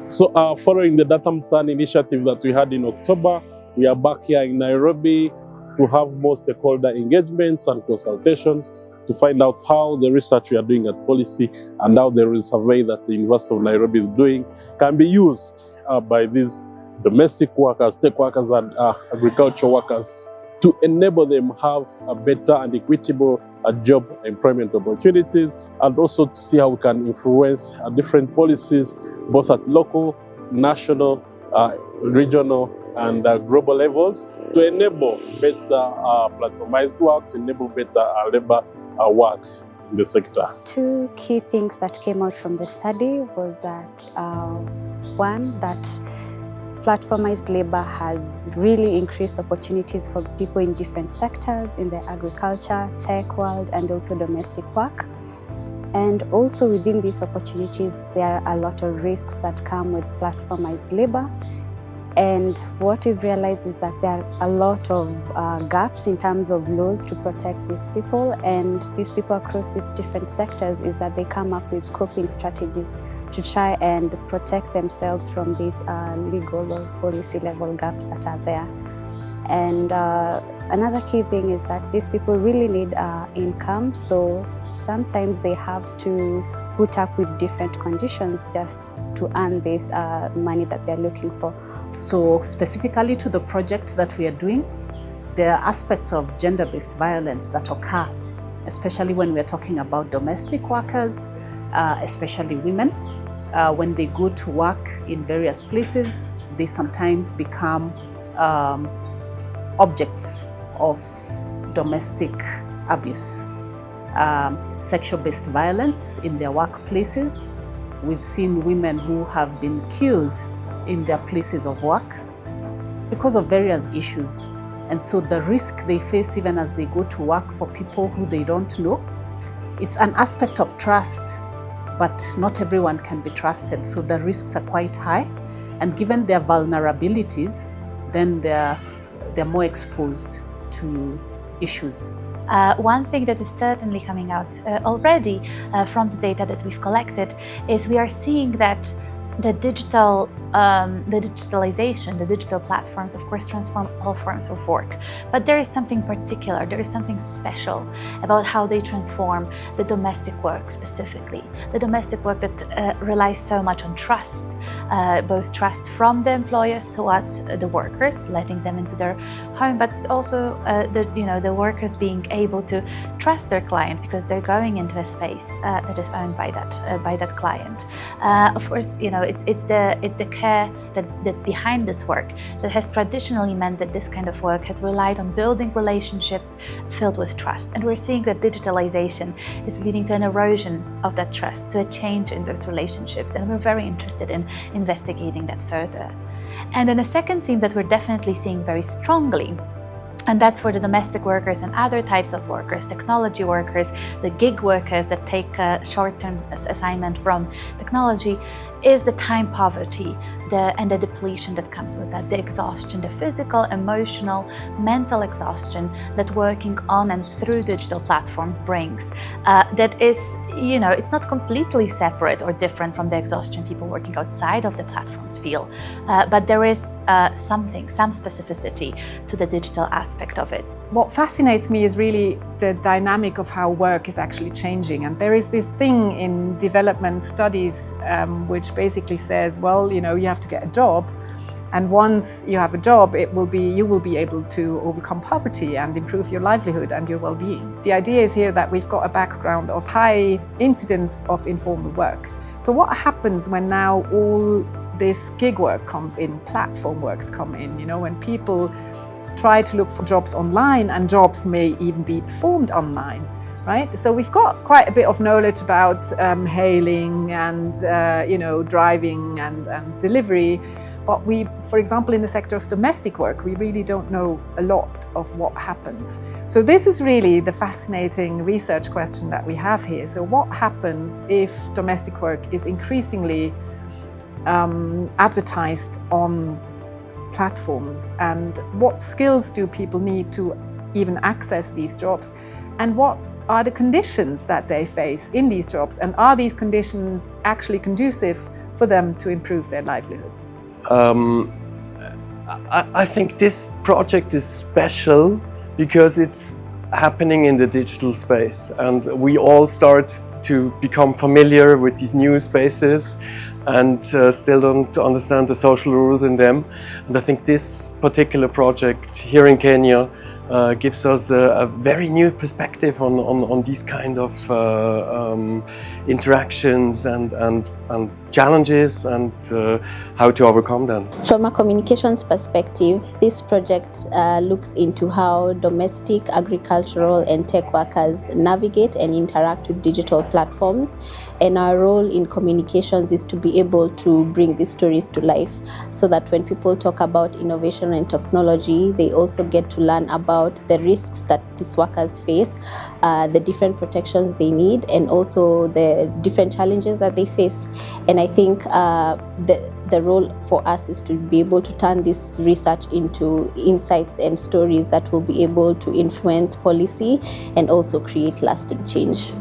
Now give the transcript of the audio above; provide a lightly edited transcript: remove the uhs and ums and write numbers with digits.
So following the Data Mtaani initiative that we had in October, we are back here in Nairobi to have more stakeholder engagements and consultations to find out how the research we are doing at Pollicy and how the survey that the University of Nairobi is doing can be used by these domestic workers, tech workers and agricultural workers to enable them have a better and equitable job employment opportunities, and also to see how we can influence different policies both at local, national, regional and global levels to enable better platformized work, to enable better labor work in the sector. Two key things that came out from the study was that one, that platformized labor has really increased opportunities for people in different sectors, in the agriculture, tech world, and also domestic work. And also within these opportunities, there are a lot of risks that come with platformized labor. And what we've realized is that there are a lot of gaps in terms of laws to protect these people. And these people across these different sectors is that they come up with coping strategies to try and protect themselves from these legal or policy level gaps that are there. And another key thing is that these people really need income. So sometimes they have to put up with different conditions just to earn this money that they're looking for. So specifically to the project that we are doing, there are aspects of gender-based violence that occur, especially when we're talking about domestic workers, especially women. When they go to work in various places, they sometimes become objects of domestic abuse, sexual-based violence in their workplaces. We've seen women who have been killed in their places of work because of various issues. And so the risk they face even as they go to work for people who they don't know, it's an aspect of trust, but not everyone can be trusted. So the risks are quite high. And given their vulnerabilities, then they're more exposed to issues. One thing that is certainly coming out already from the data that we've collected is we are seeing that the digitalization, the digital platforms, of course, transform all forms of work. But there is something particular, there is something special about how they transform the domestic work specifically. The domestic work that relies so much on trust, both trust from the employers towards the workers, letting them into their home, but also the workers being able to trust their client because they're going into a space that is owned by that client. Of course, it's the care that's behind this work that has traditionally meant that this kind of work has relied on building relationships filled with trust. And we're seeing that digitalization is leading to an erosion of that trust, to a change in those relationships. And we're very interested in investigating that further. And then a second theme that we're definitely seeing very strongly, and that's for the domestic workers and other types of workers, technology workers, the gig workers that take a short-term assignment from technology, is the time poverty and the depletion that comes with that, the exhaustion, the physical, emotional, mental exhaustion that working on and through digital platforms brings. That is, it's not completely separate or different from the exhaustion people working outside of the platforms feel, but there is some specificity to the digital aspect of it. What fascinates me is really the dynamic of how work is actually changing. And there is this thing in development studies which basically says, well, you have to get a job. And once you have a job, you will be able to overcome poverty and improve your livelihood and your well-being. The idea is here that we've got a background of high incidence of informal work. So what happens when now all this gig work comes in, platform works come in, when people try to look for jobs online, and jobs may even be performed online, right? So we've got quite a bit of knowledge about hailing and driving and delivery, but for example, in the sector of domestic work, we really don't know a lot of what happens. So this is really the fascinating research question that we have here. So what happens if domestic work is increasingly advertised on platforms, and what skills do people need to even access these jobs, and what are the conditions that they face in these jobs, and are these conditions actually conducive for them to improve their livelihoods? I think this project is special because it's happening in the digital space, and we all start to become familiar with these new spaces and still don't understand the social rules in them. And I think this particular project here in Kenya gives us a very new perspective on these kind of interactions and challenges and how to overcome them. From a communications perspective, this project looks into how domestic, agricultural and tech workers navigate and interact with digital platforms. And our role in communications is to be able to bring these stories to life so that when people talk about innovation and technology, they also get to learn about the risks that these workers face, the different protections they need, and also the different challenges that they face. And I think the role for us is to be able to turn this research into insights and stories that will be able to influence policy and also create lasting change.